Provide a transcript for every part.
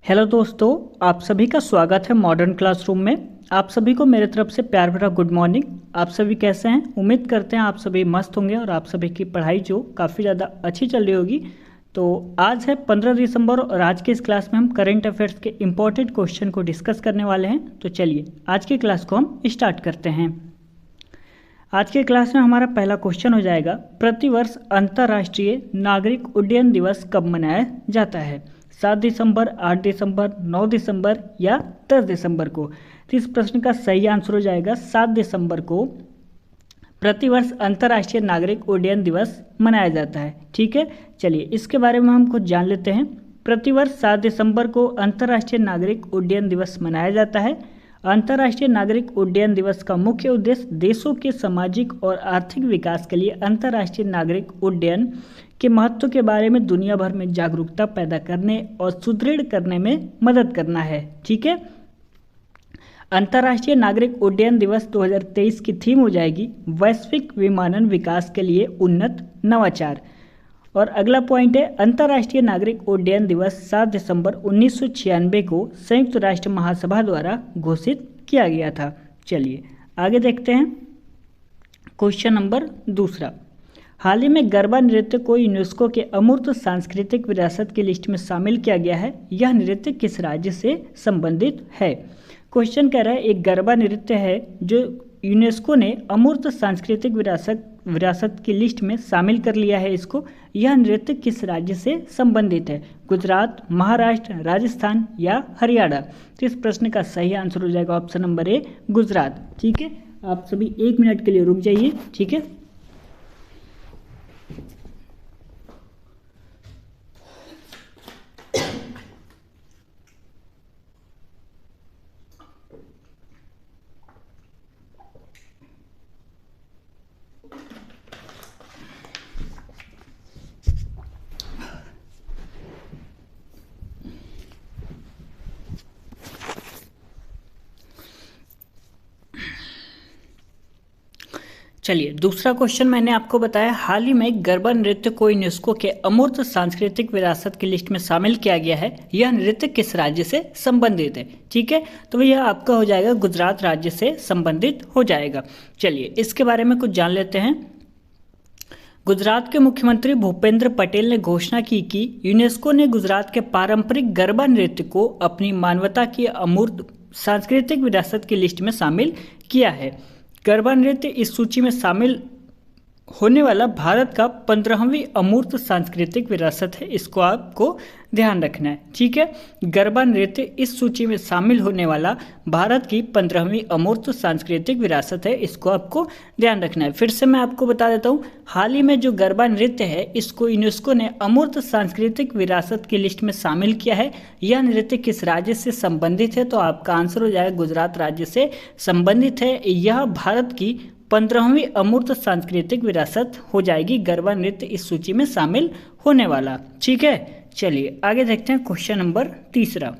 Hello दोस्तों, आप सभी का स्वागत है मॉडर्न क्लासरूम में। आप सभी को मेरे तरफ से प्यार भरा गुड मॉर्निंग। आप सभी कैसे हैं? उम्मीद करते हैं आप सभी मस्त होंगे और आप सभी की पढ़ाई जो काफ़ी ज़्यादा अच्छी चल रही होगी। तो आज है 15 दिसंबर और आज की इस क्लास में हम करंट अफेयर्स के इम्पोर्टेंट क्वेश्चन को डिस्कस करने वाले हैं। तो चलिए आज की क्लास को हम स्टार्ट करते हैं। आज के क्लास में हमारा पहला क्वेश्चन हो जाएगा, प्रतिवर्ष अंतर्राष्ट्रीय नागरिक उड्डयन दिवस कब मनाया जाता है? 7 दिसंबर, 8 दिसंबर, 9 दिसंबर या 10 दिसंबर को? तो इस प्रश्न का सही आंसर हो जाएगा 7 दिसंबर को प्रतिवर्ष अंतर्राष्ट्रीय नागरिक उड्डयन दिवस मनाया जाता है। ठीक है, चलिए इसके बारे में हम कुछ जान लेते हैं। प्रतिवर्ष 7 दिसंबर को अंतर्राष्ट्रीय नागरिक उड्डयन दिवस मनाया जाता है। अंतर्राष्ट्रीय नागरिक उड्डयन दिवस का मुख्य उद्देश्य देशों के सामाजिक और आर्थिक विकास के लिए अंतर्राष्ट्रीय नागरिक उड्डयन के महत्व के बारे में दुनिया भर में जागरूकता पैदा करने और सुदृढ़ करने में मदद करना है। ठीक है, अंतर्राष्ट्रीय नागरिक उड्डयन दिवस 2023 की थीम हो जाएगी वैश्विक विमानन विकास के लिए उन्नत नवाचार। और अगला पॉइंट है, अंतर्राष्ट्रीय नागरिक उड्डयन दिवस 7 दिसंबर 1996 को संयुक्त राष्ट्र महासभा द्वारा घोषित किया गया था। चलिए आगे देखते हैं। क्वेश्चन नंबर दूसरा, हाल ही में गरबा नृत्य को यूनेस्को के अमूर्त सांस्कृतिक विरासत की लिस्ट में शामिल किया गया है। यह नृत्य किस राज्य से संबंधित है? क्वेश्चन कह रहा है एक गरबा नृत्य है जो यूनेस्को ने अमूर्त सांस्कृतिक विरासत की लिस्ट में शामिल कर लिया है इसको। यह नृत्य किस राज्य से संबंधित है? गुजरात, महाराष्ट्र, राजस्थान या हरियाणा? तो इस प्रश्न का सही आंसर हो जाएगा ऑप्शन नंबर ए, गुजरात। ठीक है, आप सभी 1 मिनट के लिए रुक जाइए। ठीक है, चलिए दूसरा क्वेश्चन मैंने आपको बताया, हाल ही में गरबा नृत्य को यूनेस्को के अमूर्त सांस्कृतिक विरासत की लिस्ट में शामिल किया गया है। यह नृत्य किस राज्य से संबंधित है? ठीक है, तो यह आपका हो जाएगा गुजरात राज्य से संबंधित हो जाएगा। चलिए इसके बारे में कुछ जान लेते हैं। गुजरात के मुख्यमंत्री भूपेंद्र पटेल ने घोषणा की कि यूनेस्को ने गुजरात के पारंपरिक गरबा नृत्य को अपनी मानवता की अमूर्त सांस्कृतिक विरासत की लिस्ट में शामिल किया है। गरबा नृत्य इस सूची में शामिल होने वाला भारत का 15वीं अमूर्त सांस्कृतिक विरासत है। इसको आपको ध्यान रखना है। ठीक है, गरबा नृत्य इस सूची में शामिल होने वाला भारत की 15वीं अमूर्त सांस्कृतिक विरासत है। इसको आपको ध्यान रखना है। फिर से मैं आपको बता देता हूँ, हाल ही में जो गरबा नृत्य है इसको यूनेस्को ने अमूर्त सांस्कृतिक विरासत की लिस्ट में शामिल किया है। यह नृत्य किस राज्य से संबंधित है? तो आपका आंसर हो जाएगा गुजरात राज्य से संबंधित है। यह भारत की 15वीं अमूर्त सांस्कृतिक विरासत हो जाएगी, गरबा नृत्य इस सूची में शामिल होने वाला। ठीक है, चलिए आगे देखते हैं। क्वेश्चन नंबर तीसरा,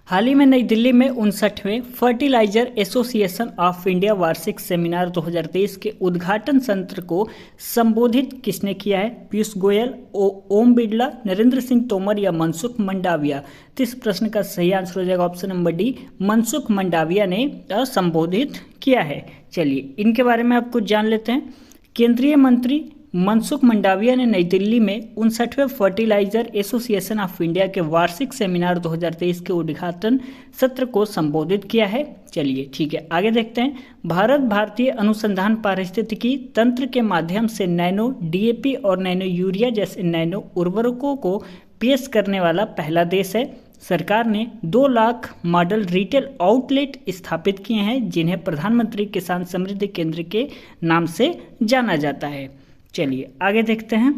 हाल ही में नई दिल्ली में 59वें फर्टिलाइजर एसोसिएशन ऑफ इंडिया वार्षिक सेमिनार 2023 के उद्घाटन सत्र को संबोधित किसने किया है? पीयूष गोयल, ओम बिड़ला, नरेंद्र सिंह तोमर या मनसुख मंडाविया? तो इस प्रश्न का सही आंसर हो जाएगा option number D, Mansukh Mandaviya ने संबोधित किया है। चलिए इनके बारे में आप कुछ जान लेते हैं। केंद्रीय मंत्री मनसुख मंडाविया ने नई दिल्ली में 59वें फर्टिलाइजर एसोसिएशन ऑफ इंडिया के वार्षिक सेमिनार 2023 के उद्घाटन सत्र को संबोधित किया है। चलिए ठीक है, आगे देखते हैं। भारत भारतीय अनुसंधान पारिस्थितिकी तंत्र के माध्यम से नैनो डीएपी और नैनो यूरिया जैसे नैनो उर्वरकों को पेश करने वाला पहला देश है। सरकार ने 2 लाख मॉडल रिटेल आउटलेट स्थापित किए हैं जिन्हें प्रधानमंत्री किसान समृद्धि केंद्र के नाम से जाना जाता है। चलिए आगे देखते हैं।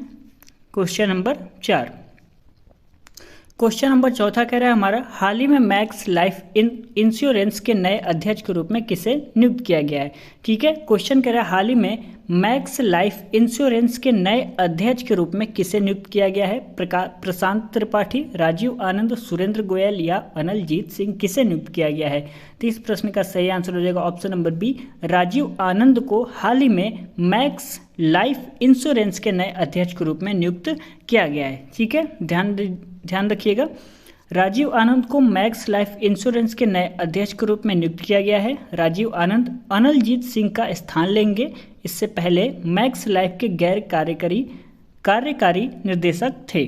क्वेश्चन नंबर 4, क्वेश्चन नंबर चौथा कह रहा है हमारा, हाल ही में मैक्स लाइफ इंश्योरेंस के नए अध्यक्ष के रूप में किसे नियुक्त किया गया है? ठीक है, क्वेश्चन कह रहा है हाल ही में मैक्स लाइफ इंश्योरेंस के नए अध्यक्ष के रूप में किसे नियुक्त किया गया है? प्रशांत त्रिपाठी, राजीव आनंद, सुरेंद्र गोयल या अनलजीत सिंह? किसे नियुक्त किया गया है? तो इस प्रश्न का सही आंसर हो जाएगा ऑप्शन नंबर बी, राजीव आनंद को हाल ही में मैक्स लाइफ इंश्योरेंस के नए अध्यक्ष के रूप में नियुक्त किया गया है। ठीक है, ध्यान रखिएगा। राजीव आनंद को मैक्स लाइफ इंश्योरेंस के नए अध्यक्ष के रूप में नियुक्त किया गया है। राजीव आनंद अनलजीत सिंह का स्थान लेंगे। इससे पहले मैक्स लाइफ के गैर कार्यकारी निर्देशक थे।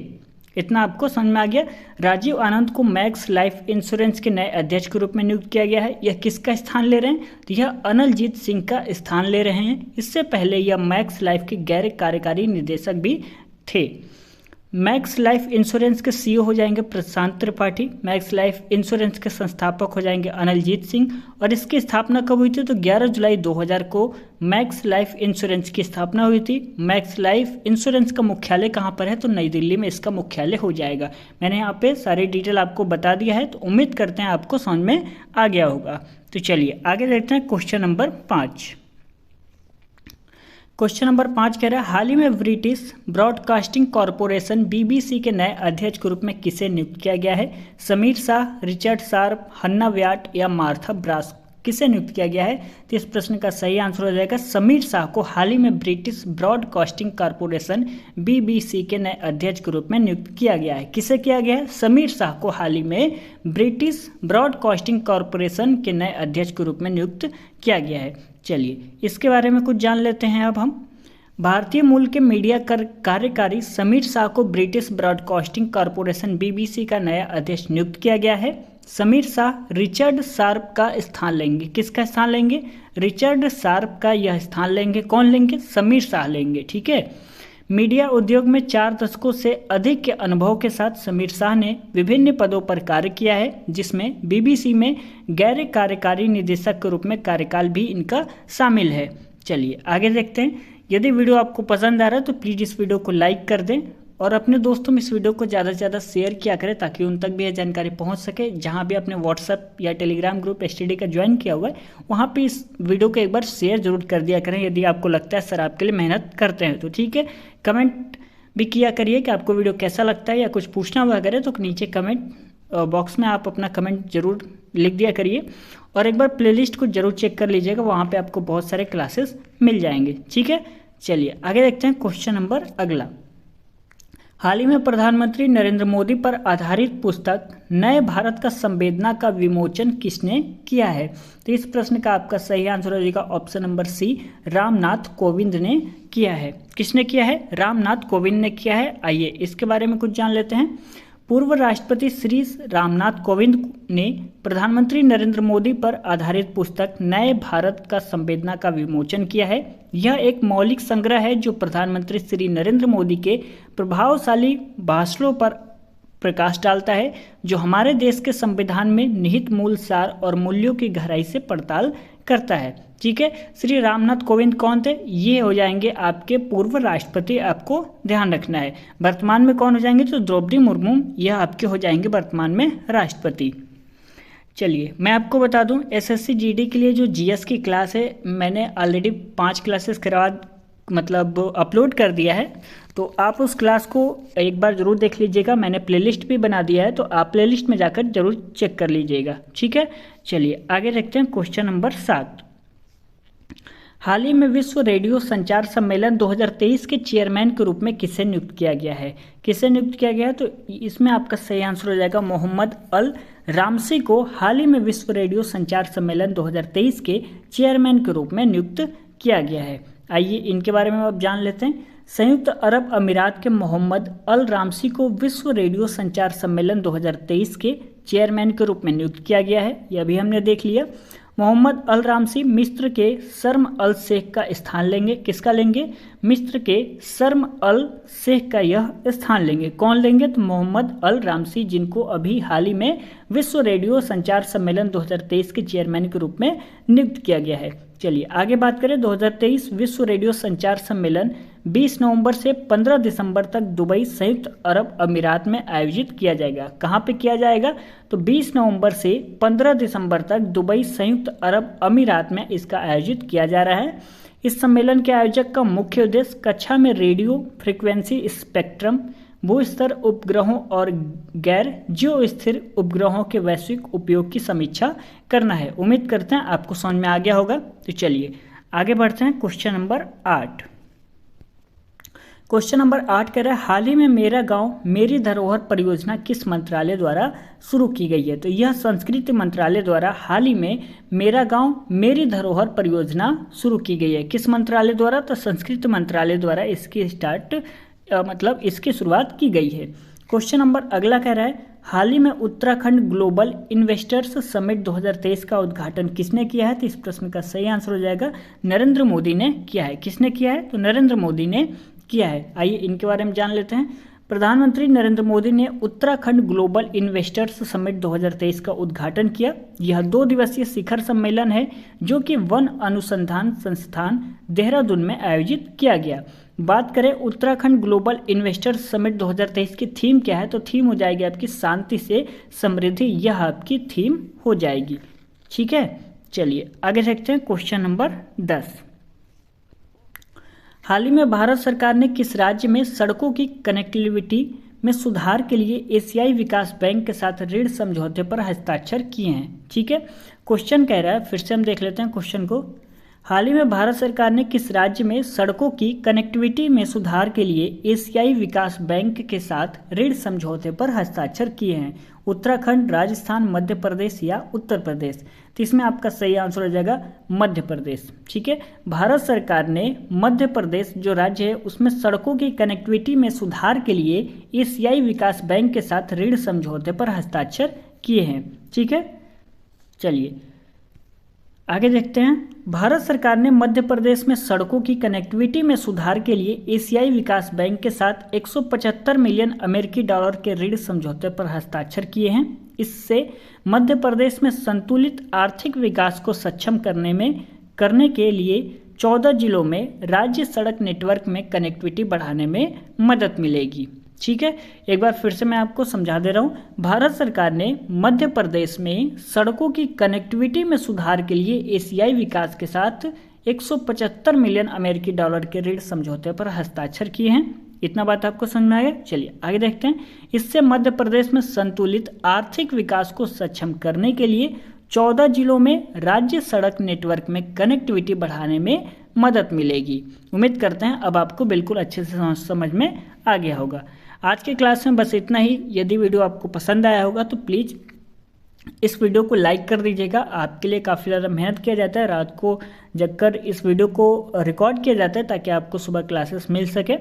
इतना आपको समझ में आ गया। राजीव आनंद को मैक्स लाइफ इंश्योरेंस के नए अध्यक्ष के रूप में नियुक्त किया गया है। यह किसका स्थान ले रहे हैं? तो यह अनलजीत सिंह का स्थान ले रहे हैं। इससे पहले यह मैक्स लाइफ के गैर कार्यकारी निदेशक भी थे। मैक्स लाइफ इंश्योरेंस के सीईओ हो जाएंगे प्रशांत त्रिपाठी। मैक्स लाइफ इंश्योरेंस के संस्थापक हो जाएंगे अनलजीत सिंह। और इसकी स्थापना कब हुई थी? तो 11 जुलाई 2000 को मैक्स लाइफ इंश्योरेंस की स्थापना हुई थी। मैक्स लाइफ इंश्योरेंस का मुख्यालय कहाँ पर है? तो नई दिल्ली में इसका मुख्यालय हो जाएगा। मैंने यहाँ पे सारी डिटेल आपको बता दिया है, तो उम्मीद करते हैं आपको समझ में आ गया होगा। तो चलिए आगे देखते हैं क्वेश्चन नंबर 5। क्वेश्चन नंबर 5 कह रहा है, हाल ही में ब्रिटिश ब्रॉडकास्टिंग कॉरपोरेशन बीबीसी के नए अध्यक्ष के रूप में किसे नियुक्त किया गया है? समीर शाह, रिचर्ड शार्प, हन्ना व्याट या मार्था ब्रास? किसे नियुक्त किया गया है? तो इस प्रश्न का सही आंसर हो जाएगा समीर शाह को हाल ही में ब्रिटिश ब्रॉडकास्टिंग कॉरपोरेशन बीबीसी के नए अध्यक्ष के रूप में नियुक्त किया गया है। किसे किया गया है? समीर शाह को हाल ही में ब्रिटिश ब्रॉडकास्टिंग कॉरपोरेशन के नए अध्यक्ष के रूप में नियुक्त किया गया है। चलिए इसके बारे में कुछ जान लेते हैं अब हम। भारतीय मूल के मीडिया कार्यकारी समीर शाह को ब्रिटिश ब्रॉडकास्टिंग कॉरपोरेशन बीबीसी का नया अध्यक्ष नियुक्त किया गया है। समीर शाह रिचर्ड शार्प का स्थान लेंगे। किसका स्थान लेंगे? रिचर्ड शार्प का यह स्थान लेंगे। कौन लेंगे? समीर शाह लेंगे। ठीक है। मीडिया उद्योग में 4 दशकों से अधिक के अनुभव के साथ समीर शाह ने विभिन्न पदों पर कार्य किया है, जिसमें बीबीसी में गैर कार्यकारी निदेशक के रूप में कार्यकाल भी इनका शामिल है। चलिए आगे देखते हैं। यदि वीडियो आपको पसंद आ रहा है तो प्लीज़ इस वीडियो को लाइक कर दें और अपने दोस्तों में इस वीडियो को ज़्यादा से ज़्यादा शेयर किया करें, ताकि उन तक भी यह जानकारी पहुंच सके। जहां भी आपने व्हाट्सएप या टेलीग्राम ग्रुप एसटीडी का ज्वाइन किया हुआ है, वहां पे इस वीडियो को एक बार शेयर जरूर कर दिया करें, यदि आपको लगता है सर आपके लिए मेहनत करते हैं तो। ठीक है। कमेंट भी किया करिए कि आपको वीडियो कैसा लगता है, या कुछ पूछना वगैरह तो नीचे कमेंट बॉक्स में आप अपना कमेंट जरूर लिख दिया करिए। और एक बार प्लेलिस्ट को जरूर चेक कर लीजिएगा, वहाँ पे आपको बहुत सारे क्लासेस मिल जाएंगे। ठीक है। चलिए आगे देखते हैं क्वेश्चन नंबर अगला। हाल ही में प्रधानमंत्री नरेंद्र मोदी पर आधारित पुस्तक नए भारत का संवेदना का विमोचन किसने किया है? तो इस प्रश्न का आपका सही आंसर हो जाएगा option number C, Ramnath Kovind ने किया है। किसने किया है? रामनाथ कोविंद ने किया है। आइए इसके बारे में कुछ जान लेते हैं। पूर्व राष्ट्रपति श्री रामनाथ कोविंद ने प्रधानमंत्री नरेंद्र मोदी पर आधारित पुस्तक नए भारत का संवेदना का विमोचन किया है। यह एक मौलिक संग्रह है जो प्रधानमंत्री श्री नरेंद्र मोदी के प्रभावशाली भाषणों पर प्रकाश डालता है, जो हमारे देश के संविधान में निहित मूल सार और मूल्यों की गहराई से पड़ताल करता है। ठीक है। श्री रामनाथ कोविंद कौन थे? ये हो जाएंगे आपके पूर्व राष्ट्रपति, आपको ध्यान रखना है। वर्तमान में कौन हो जाएंगे? तो द्रौपदी मुर्मू, यह आपके हो जाएंगे वर्तमान में राष्ट्रपति। चलिए मैं आपको बता दूं, एसएससी जीडी के लिए जो जीएस की क्लास है, मैंने ऑलरेडी 5 क्लासेस अपलोड कर दिया है, तो आप उस क्लास को एक बार जरूर देख लीजिएगा। मैंने प्लेलिस्ट भी बना दिया है, तो आप प्लेलिस्ट में जाकर जरूर चेक कर लीजिएगा। ठीक है। चलिए आगे देखते हैं क्वेश्चन नंबर 7। हाल ही में विश्व रेडियो संचार सम्मेलन 2023 के चेयरमैन के रूप में किसे नियुक्त किया गया है? किसे नियुक्त किया गया है? तो इसमें आपका सही आंसर हो जाएगा मोहम्मद अल रामसी को हाल ही में विश्व रेडियो संचार सम्मेलन 2023 के चेयरमैन के रूप में नियुक्त किया गया है। आइए इनके बारे में अब जान लेते हैं। संयुक्त अरब अमीरात के मोहम्मद अल रामसी को विश्व रेडियो संचार सम्मेलन 2023 के चेयरमैन के रूप में नियुक्त किया गया है। यह भी हमने देख लिया। मोहम्मद अल रामसी मिस्र के शर्म अल शेख का स्थान लेंगे। किसका लेंगे? मिस्र के शर्म अल शेख का यह स्थान लेंगे। कौन लेंगे? तो मोहम्मद अल रामसी, जिनको अभी हाल ही में विश्व रेडियो संचार सम्मेलन 2023 के चेयरमैन के रूप में नियुक्त किया गया है। चलिए आगे बात करें। 2023 विश्व रेडियो संचार सम्मेलन 20 नवंबर से 15 दिसंबर तक दुबई संयुक्त अरब अमीरात में आयोजित किया जाएगा। कहाँ पे किया जाएगा? तो 20 नवंबर से 15 दिसंबर तक दुबई संयुक्त अरब अमीरात में इसका आयोजित किया जा रहा है। इस सम्मेलन के आयोजक का मुख्य उद्देश्य कक्षा में रेडियो फ्रीक्वेंसी स्पेक्ट्रम, भूस्तर उपग्रहों और गैर जियो स्थिर उपग्रहों के वैश्विक उपयोग की समीक्षा करना है। उम्मीद करते हैं आपको समझ में आ गया होगा। तो चलिए आगे बढ़ते हैं क्वेश्चन नंबर 8। क्वेश्चन नंबर 8 कह रहा है हाल ही में मेरा गांव मेरी धरोहर परियोजना किस मंत्रालय द्वारा शुरू की गई है। तो यह संस्कृति मंत्रालय द्वारा हाल ही में मेरा गांव मेरी धरोहर परियोजना शुरू की गई है। किस मंत्रालय द्वारा? तो संस्कृति मंत्रालय द्वारा इसकी इसकी शुरुआत की गई है। क्वेश्चन नंबर अगला कह रहा है हाल ही में उत्तराखंड ग्लोबल इन्वेस्टर्स समिट 2023 का उद्घाटन किसने किया है? तो इस प्रश्न का सही आंसर हो जाएगा नरेंद्र मोदी ने किया है। किसने किया है? तो नरेंद्र मोदी ने किया है। आइए इनके बारे में जान लेते हैं। प्रधानमंत्री नरेंद्र मोदी ने उत्तराखंड ग्लोबल इन्वेस्टर्स समिट 2023 का उद्घाटन किया। यह 2 दिवसीय शिखर सम्मेलन है जो कि वन अनुसंधान संस्थान देहरादून में आयोजित किया गया। बात करें उत्तराखंड ग्लोबल इन्वेस्टर्स समिट 2023 की थीम क्या है? तो थीम हो जाएगी आपकी शांति से समृद्धि। यह आपकी थीम हो जाएगी। ठीक है, चलिए आगे देखते हैं। क्वेश्चन नंबर 10, हाल ही में भारत सरकार ने किस राज्य में सड़कों की कनेक्टिविटी में सुधार के लिए एशियाई विकास बैंक के साथ ऋण समझौते पर हस्ताक्षर किए हैं? ठीक है, क्वेश्चन कह रहा है, फिर से हम देख लेते हैं क्वेश्चन को। हाल ही में भारत सरकार ने किस राज्य में सड़कों की कनेक्टिविटी में सुधार के लिए एशियाई विकास बैंक के साथ ऋण समझौते पर हस्ताक्षर किए हैं? उत्तराखंड, राजस्थान, मध्य प्रदेश या उत्तर प्रदेश? तो इसमें आपका सही आंसर हो जाएगा मध्य प्रदेश। ठीक है, भारत सरकार ने मध्य प्रदेश जो राज्य है उसमें सड़कों की कनेक्टिविटी में सुधार के लिए एशियाई विकास बैंक के साथ ऋण समझौते पर हस्ताक्षर किए हैं। ठीक है, चलिए आगे देखते हैं। भारत सरकार ने मध्य प्रदेश में सड़कों की कनेक्टिविटी में सुधार के लिए एशियाई विकास बैंक के साथ 175 मिलियन अमेरिकी डॉलर के ऋण समझौते पर हस्ताक्षर किए हैं। इससे मध्य प्रदेश में संतुलित आर्थिक विकास को सक्षम करने के लिए 14 जिलों में राज्य सड़क नेटवर्क में कनेक्टिविटी बढ़ाने में मदद मिलेगी। ठीक है, एक बार फिर से मैं आपको समझा दे रहा हूँ। भारत सरकार ने मध्य प्रदेश में सड़कों की कनेक्टिविटी में सुधार के लिए एशियाई विकास के साथ 175 मिलियन अमेरिकी डॉलर के ऋण समझौते पर हस्ताक्षर किए हैं। इतना बात आपको समझ में आ गया? चलिए आगे देखते हैं। इससे मध्य प्रदेश में संतुलित आर्थिक विकास को सक्षम करने के लिए 14 जिलों में राज्य सड़क नेटवर्क में कनेक्टिविटी बढ़ाने में मदद मिलेगी। उम्मीद करते हैं अब आपको बिल्कुल अच्छे से समझ में आ गया होगा। आज के क्लास में बस इतना ही। यदि वीडियो आपको पसंद आया होगा तो प्लीज़ इस वीडियो को लाइक कर दीजिएगा। आपके लिए काफ़ी ज़्यादा मेहनत किया जाता है, रात को जगकर इस वीडियो को रिकॉर्ड किया जाता है ताकि आपको सुबह क्लासेस मिल सके।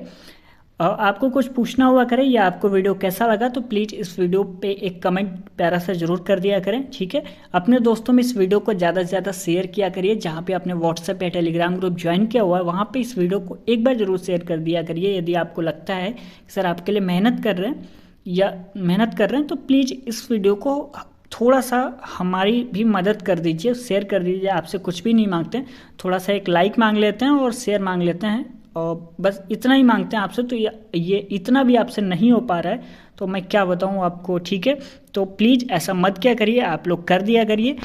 आपको कुछ पूछना हुआ करें या आपको वीडियो कैसा लगा तो प्लीज़ इस वीडियो पे एक कमेंट प्यारा सा जरूर कर दिया करें। ठीक है, अपने दोस्तों में इस वीडियो को ज़्यादा से ज़्यादा शेयर किया करिए। जहाँ पे आपने व्हाट्सएप या टेलीग्राम ग्रुप ज्वाइन किया हुआ है वहाँ पे इस वीडियो को एक बार जरूर शेयर कर दिया करिए। यदि आपको लगता है कि सर आपके लिए मेहनत कर रहे हैं तो प्लीज़ इस वीडियो को थोड़ा सा हमारी भी मदद कर दीजिए, शेयर कर दीजिए। आपसे कुछ भी नहीं मांगते हैं, थोड़ा सा एक लाइक मांग लेते हैं और शेयर मांग लेते हैं और बस इतना ही मांगते हैं आपसे। तो ये इतना भी आपसे नहीं हो पा रहा है तो मैं क्या बताऊं आपको। ठीक है, तो प्लीज़ ऐसा मत क्या करिए, आप लोग कर दिया करिए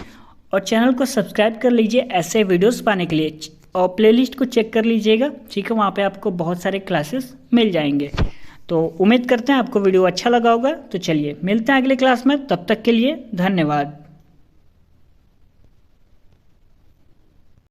और चैनल को सब्सक्राइब कर लीजिए ऐसे वीडियोस पाने के लिए। और प्लेलिस्ट को चेक कर लीजिएगा। ठीक है, वहाँ पे आपको बहुत सारे क्लासेस मिल जाएंगे। तो उम्मीद करते हैं आपको वीडियो अच्छा लगा होगा। तो चलिए मिलते हैं अगले क्लास में, तब तक के लिए धन्यवाद।